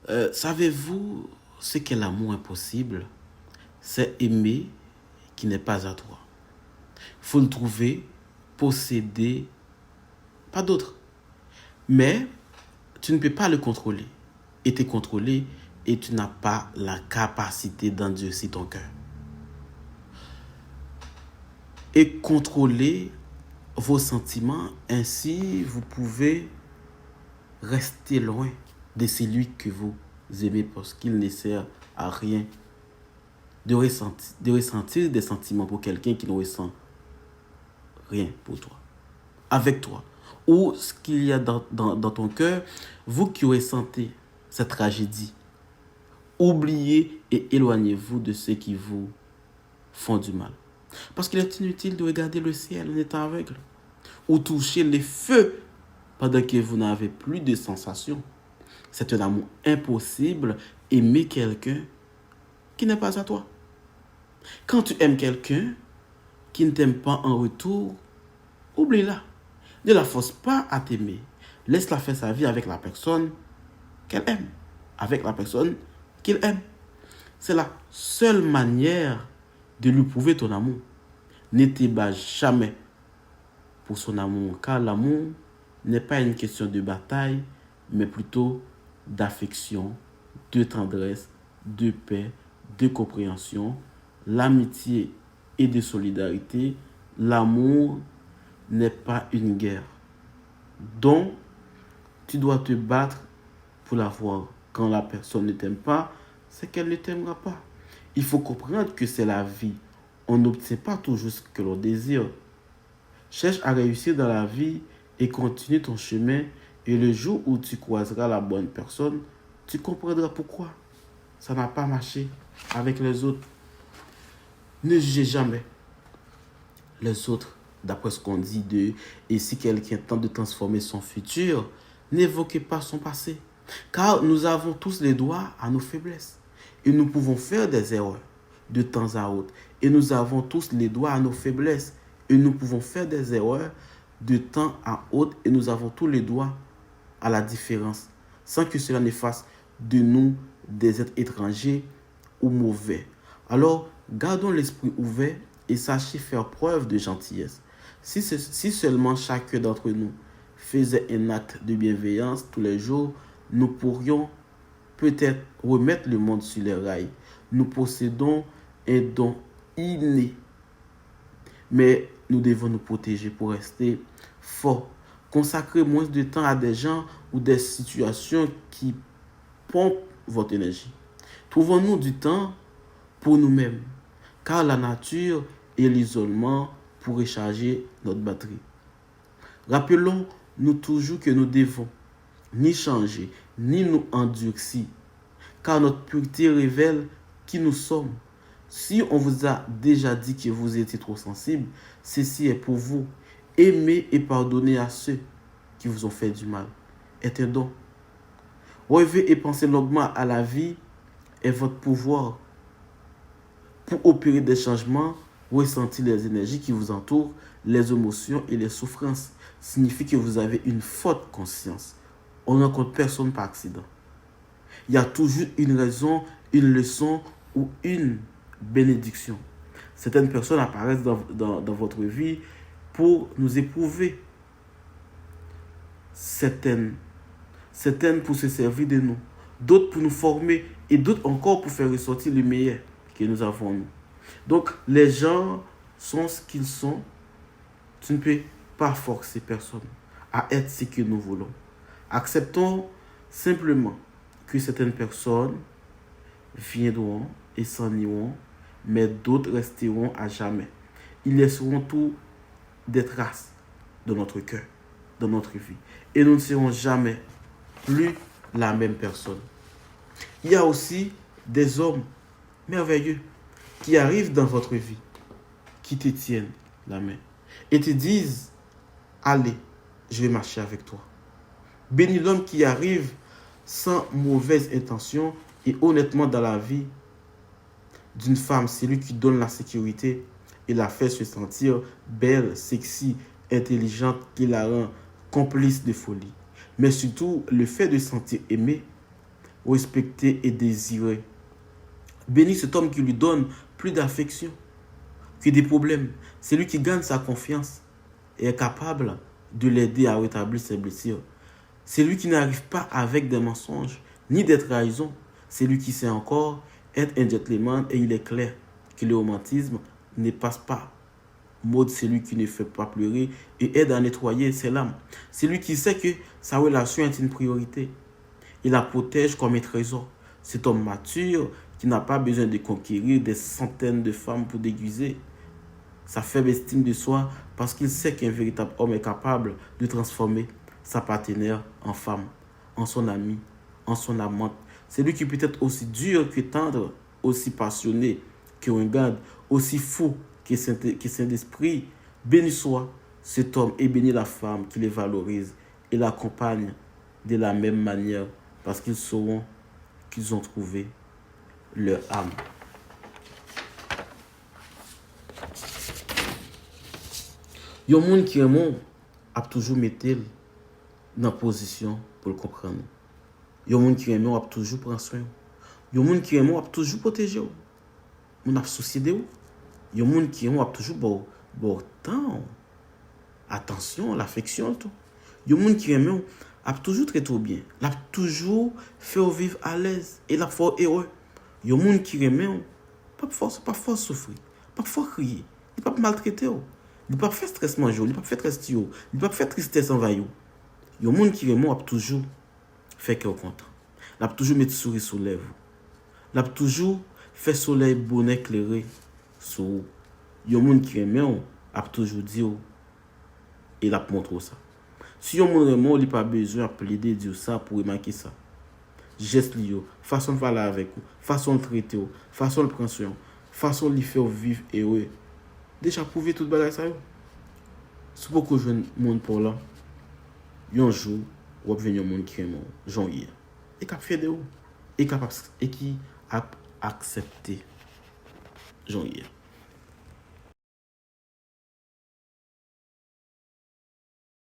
Savez-vous ce qu'est l'amour impossible? C'est aimer qui n'est pas à toi. Faut le trouver, posséder, pas d'autre. Mais tu ne peux pas le contrôler. Et te contrôler et tu n'as pas la capacité d'endurcir ton cœur. Et contrôler vos sentiments, ainsi vous pouvez rester loin de celui que vous aimez parce qu'il ne sert à rien de ressentir des sentiments pour quelqu'un qui ne ressent rien pour toi, avec toi. Ou ce qu'il y a dans ton cœur, vous qui ressentez cette tragédie, oubliez et éloignez-vous de ceux qui vous font du mal. Parce qu'il est inutile de regarder le ciel en étant aveugle ou toucher les feux pendant que vous n'avez plus de sensations. C'est un amour impossible, aimer quelqu'un qui n'est pas à toi. Quand tu aimes quelqu'un qui ne t'aime pas en retour, oublie-la. Ne la force pas à t'aimer. Laisse-la faire sa vie avec la personne qu'elle aime, avec la personne qu'il aime. C'est la seule manière de lui prouver ton amour. Ne te bats jamais pour son amour, car l'amour n'est pas une question de bataille, mais plutôt d'affection, de tendresse, de paix, de compréhension, l'amitié et de solidarité. L'amour n'est pas une guerre. Donc, tu dois te battre pour l'avoir. Quand la personne ne t'aime pas, c'est qu'elle ne t'aimera pas. Il faut comprendre que c'est la vie. On n'obtient pas toujours ce que l'on désire. Cherche à réussir dans la vie et continue ton chemin. Et le jour où tu croiseras la bonne personne, tu comprendras pourquoi ça n'a pas marché avec les autres. Ne jugez jamais les autres d'après ce qu'on dit d'eux. Et si quelqu'un tente de transformer son futur, n'évoquez pas son passé. Car nous avons tous les droits à nos faiblesses. Et nous pouvons faire des erreurs de temps à autre. Et nous avons tous les droits à nos faiblesses. Et nous pouvons faire des erreurs de temps à autre. Et nous avons tous les droits à la différence. Sans que cela ne fasse de nous des êtres étrangers ou mauvais. Alors, gardons l'esprit ouvert et sachez faire preuve de gentillesse. Si seulement chacun d'entre nous faisait un acte de bienveillance tous les jours, nous pourrions peut-être remettre le monde sur les rails. Nous possédons un don inné, mais nous devons nous protéger pour rester forts. Consacrez moins de temps à des gens ou des situations qui pompent votre énergie. Trouvons-nous du temps pour nous-mêmes, car la nature et l'isolement pour recharger notre batterie. Rappelons-nous toujours que nous devons ni changer, ni nous endurcir, car notre pureté révèle qui nous sommes. Si on vous a déjà dit que vous étiez trop sensible, ceci est pour vous. Aimer et pardonner à ceux qui vous ont fait du mal est un don. Rêver et penser longuement à la vie est votre pouvoir. Pour opérer des changements, ressentir les énergies qui vous entourent, les émotions et les souffrances signifie que vous avez une forte conscience. On ne rencontre personne par accident. Il y a toujours une raison, une leçon ou une bénédiction. Certaines personnes apparaissent dans votre vie pour nous éprouver. Certaines pour se servir de nous. D'autres pour nous former et d'autres encore pour faire ressortir le meilleur que nous avons nous. Donc, les gens sont ce qu'ils sont. Tu ne peux pas forcer personne à être ce que nous voulons. Acceptons simplement que certaines personnes viendront et s'en iront, mais d'autres resteront à jamais. Ils laisseront tout des traces dans notre cœur, dans notre vie. Et nous ne serons jamais plus la même personne. Il y a aussi des hommes merveilleux qui arrivent dans votre vie, qui te tiennent la main et te disent, allez, je vais marcher avec toi. Bénis l'homme qui arrive sans mauvaise intention et honnêtement dans la vie d'une femme. C'est lui qui donne la sécurité et la fait se sentir belle, sexy, intelligente, qui la rend complice de folie. Mais surtout, le fait de se sentir aimé respecté et désiré. Bénis cet homme qui lui donne plus d'affection que des problèmes. C'est lui qui gagne sa confiance et est capable de l'aider à rétablir ses blessures. C'est lui qui n'arrive pas avec des mensonges ni des trahisons. C'est lui qui sait encore être un gentleman et il est clair que le romantisme ne passe pas. Maud, c'est lui qui ne fait pas pleurer et aide à nettoyer ses larmes. C'est lui qui sait que sa relation est une priorité. Il la protège comme un trésor. Cet homme mature qui n'a pas besoin de conquérir des centaines de femmes pour déguiser sa faible estime de soi parce qu'il sait qu'un véritable homme est capable de transformer sa partenaire en femme, en son amie, en son amante. C'est lui qui peut être aussi dur que tendre, aussi passionné que ringard, aussi fou que Saint-Esprit. Béni soit cet homme et béni la femme qui les valorise et l'accompagne de la même manière parce qu'ils sauront qu'ils ont trouvé leur âme. Il y a un monde qui est bon, a toujours mettre dans la position pour le comprendre. Il y a un monde qui est bon, a toujours prendre soin. Il y a un monde qui est bon, a toujours protéger. On a souci de vous. Il y a un monde qui est bon, a toujours bon temps, attention, l'affection tout. Il y a un monde qui est bon, a toujours traité bien. Il a toujours fait vivre à l'aise et la fait heureux. Il y a un monde qui est bon, pas fort souffrir, pas fort crier, il pas maltraiter. Il ne peut pas faire stress manger, il ne peut pas faire stress il ne peut pas faire tristesse envahir. Il y a un monde qui vraiment a toujours fait cœur content. Il a toujours mis sourire sur les lèvres. Il a toujours fait soleil bonnet éclairé sur vous. Il y a un monde qui vraiment a toujours dit et il a montré ça. Si il y a un monde vraiment il n'a pas besoin de plaider dire ça pour remarquer ça. Geste lié, façon de parler avec vous, façon de traiter, façon de prendre soin, façon de lui faire vivre heureux. Déjà prouvé tout bagage ça. C'est pourquoi je veux monde pour là. Un jour, on va venir un monde qui est mort, Jean hier. Et qui a fait de vous. Et qui a accepté Jean hier.